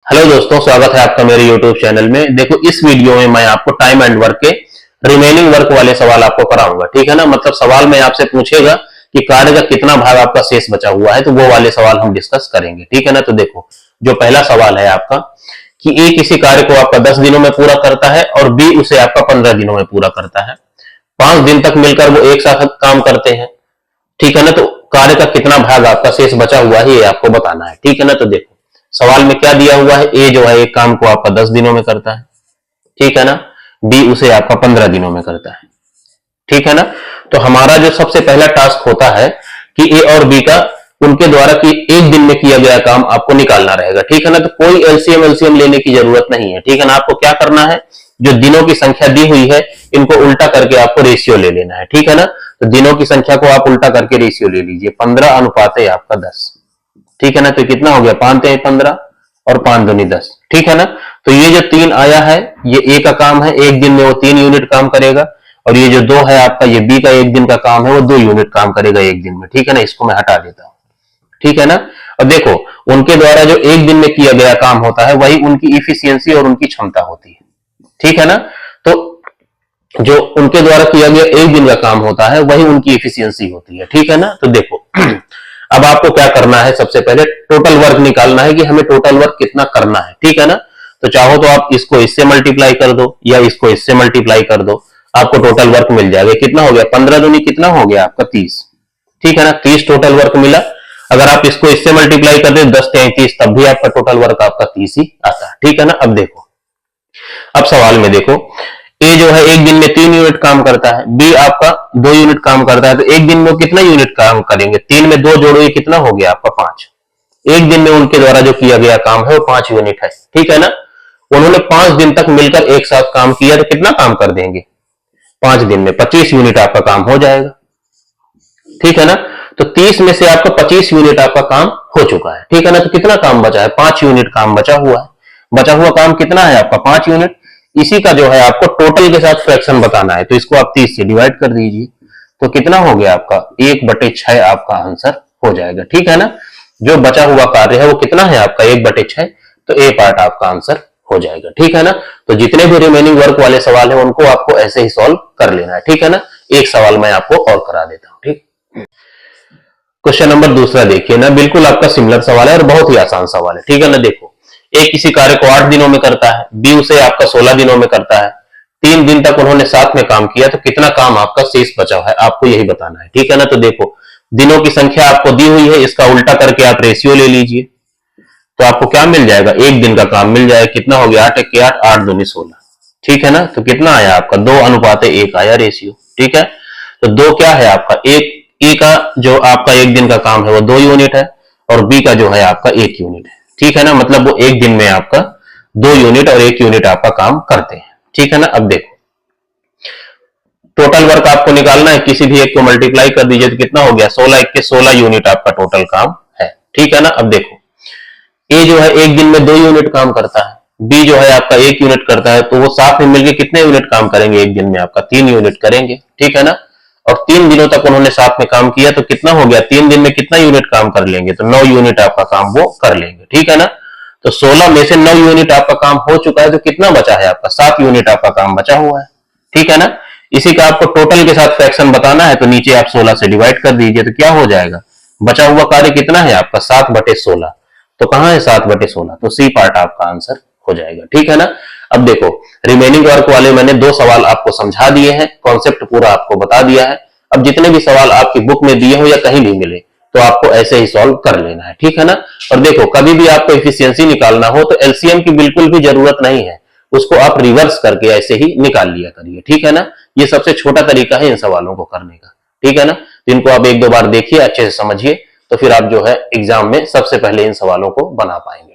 Hello दोस्तों, स्वागत है आपका मेरे YouTube चैनल में। देखो, इस वीडियो में मैं आपको टाइम एंड वर्क के रिमेनिंग वर्क वाले सवाल आपको कराऊंगा। ठीक है ना। मतलब सवाल में आपसे पूछेगा कि कार्य का कितना भाग आपका शेष बचा हुआ है, तो वो वाले सवाल हम डिस्कस करेंगे। ठीक है ना। तो देखो, जो पहला सवाल है आपका कि ए किसी कार्य को आपका 10 दिनों में पूरा करता है और बी उसे आपका 15 दिनों में पूरा करता है। 5 दिन तक मिलकर वो एक साथ काम करते हैं। ठीक है ना। तो कार्य का कितना भाग आपका शेष बचा हुआ है, ये आपको बताना है। ठीक है ना। तो देखो, सवाल में क्या दिया हुआ है, ए जो है एक काम को आपका 10 दिनों में करता है। ठीक है ना। बी उसे आपका 15 दिनों में करता है। ठीक है ना। तो हमारा जो सबसे पहला टास्क होता है कि ए और बी का उनके द्वारा कि एक दिन में किया गया काम आपको निकालना रहेगा। ठीक है ना। तो कोई एलसीएम लेने की जरूरत नहीं है। ठीक है ना। आपको क्या करना है, जो दिनों की संख्या दी हुई है इनको उल्टा करके आपको रेशियो ले लेना है। ठीक है ना। तो दिनों की संख्या को आप उल्टा करके रेशियो ले लीजिए। 15 अनुपात आपका 10। ठीक है ना। तो कितना हो गया, 5 3 15 और 5 दूनी 10। ठीक है ना। तो ये जो 3 आया है ये ए का काम है, एक दिन में वो 3 यूनिट काम करेगा। और ये जो 2 है आपका, ये बी का एक दिन का काम है, वो 2 यूनिट काम करेगा एक दिन में। ठीक है ना। इसको मैं हटा देता हूं। ठीक है ना। और देखो, उनके द्वारा जो एक दिन में किया गया काम होता है वही उनकी इफिशियंसी और उनकी क्षमता होती है। ठीक है ना। तो जो उनके द्वारा किया गया एक दिन का काम होता है वही उनकी इफिशियंसी होती है। ठीक है ना। तो देखो, अब आपको क्या करना है, सबसे पहले टोटल वर्क निकालना है कि हमें टोटल वर्क कितना करना है। ठीक है ना। तो चाहो तो आप इसको इससे मल्टीप्लाई कर दो या इसको इससे मल्टीप्लाई कर दो, आपको टोटल वर्क मिल जाएगा। कितना हो गया, 15 दूनी कितना हो गया आपका 30। ठीक है ना। 30 टोटल वर्क मिला। अगर आप इसको इससे मल्टीप्लाई कर दे 10 33, तब भी आपका टोटल वर्क आपका 30 ही आता है। ठीक है ना। अब देखो, अब सवाल में देखो, ए जो है एक दिन में 3 यूनिट काम करता है, बी आपका 2 यूनिट काम करता है। तो एक दिन में कितना यूनिट काम करेंगे, 3 में 2 जोड़ो, ये कितना हो गया आपका 5। एक दिन में उनके द्वारा जो किया गया काम है वो 5 यूनिट है। ठीक है ना। उन्होंने 5 दिन तक मिलकर एक साथ काम किया, तो कितना काम कर देंगे, 5 दिन में 25 यूनिट आपका काम हो जाएगा। ठीक है ना। तो 30 में से आपका 25 यूनिट आपका काम हो चुका है। ठीक है ना। तो कितना काम बचा है, 5 यूनिट काम बचा हुआ है। बचा हुआ काम कितना है आपका, 5 यूनिट। इसी का जो है आपको टोटल के साथ फ्रैक्शन बताना है, तो इसको आप 30 से डिवाइड कर दीजिए। तो कितना हो गया आपका, 1/6 आपका आंसर हो जाएगा। ठीक है ना। जो बचा हुआ कार्य है वो कितना है आपका, 1/6। तो ए पार्ट आपका आंसर हो जाएगा। ठीक है ना। तो जितने भी रिमेनिंग वर्क वाले सवाल है उनको आपको ऐसे ही सॉल्व कर लेना है। ठीक है ना। एक सवाल मैं आपको और करा देता हूं। ठीक, क्वेश्चन नंबर दूसरा देखिए ना, बिल्कुल आपका सिमिलर सवाल है और बहुत ही आसान सवाल है। ठीक है ना। देखो, ए किसी कार्य को 8 दिनों में करता है, बी उसे आपका 16 दिनों में करता है। 3 दिन तक उन्होंने साथ में काम किया, तो कितना काम आपका शेष बचा है, आपको यही बताना है। ठीक है ना। तो देखो, दिनों की संख्या आपको दी हुई है, इसका उल्टा करके आप रेशियो ले लीजिए। तो आपको क्या मिल जाएगा, एक दिन का काम मिल जाएगा। कितना हो गया, 8 1 8, 8 दूनी 16। ठीक है ना। तो कितना आया आपका, 2:1 आया रेशियो। ठीक है। तो 2 क्या है आपका, एक ए का जो आपका एक दिन का काम है वो 2 यूनिट है और बी का जो है आपका 1 यूनिट है। ठीक है ना। मतलब वो एक दिन में आपका 2 यूनिट और 1 यूनिट आपका काम करते हैं। ठीक है ना। अब देखो, टोटल वर्क आपको निकालना है, किसी भी एक को मल्टीप्लाई कर दीजिए तो कितना हो गया, 16 1 के 16 यूनिट आपका टोटल काम है। ठीक है ना। अब देखो, ए जो है एक दिन में 2 यूनिट काम करता है, बी जो है आपका 1 यूनिट करता है। तो वो साथ में मिलकर कितने यूनिट काम करेंगे एक दिन में, आपका 3 यूनिट करेंगे। ठीक है ना। और 3 दिनों तक उन्होंने साथ में काम किया, तो कितना हो गया, 3 दिन में कितना यूनिट काम कर लेंगे, तो 9 यूनिट आपका काम वो कर लेंगे। ठीक है ना। तो 16 में से 9 यूनिट आपका काम हो चुका है, तो कितना बचा है आपका, 7 यूनिट आपका काम बचा हुआ है। ठीक है ना। इसी का आपको टोटल के साथ फ्रैक्शन बताना है, तो नीचे आप 16 से डिवाइड कर दीजिए। तो क्या हो जाएगा, बचा हुआ कार्य कितना है आपका, 7/16। तो कहां है 7/16, तो सी पार्ट आपका आंसर हो जाएगा। ठीक है ना। अब देखो, रिमेनिंग वर्क वाले मैंने 2 सवाल आपको समझा दिए हैं, कॉन्सेप्ट पूरा आपको बता दिया है। अब जितने भी सवाल आपकी बुक में दिए हो या कहीं भी मिले, तो आपको ऐसे ही सॉल्व कर लेना है। ठीक है ना। और देखो, कभी भी आपको एफिशिएंसी निकालना हो तो एलसीएम की बिल्कुल भी जरूरत नहीं है, उसको आप रिवर्स करके ऐसे ही निकाल लिया करिए। ठीक है ना। ये सबसे छोटा तरीका है इन सवालों को करने का। ठीक है ना। तो इनको आप 1-2 बार देखिए, अच्छे से समझिए, तो फिर आप जो है एग्जाम में सबसे पहले इन सवालों को बना पाएंगे।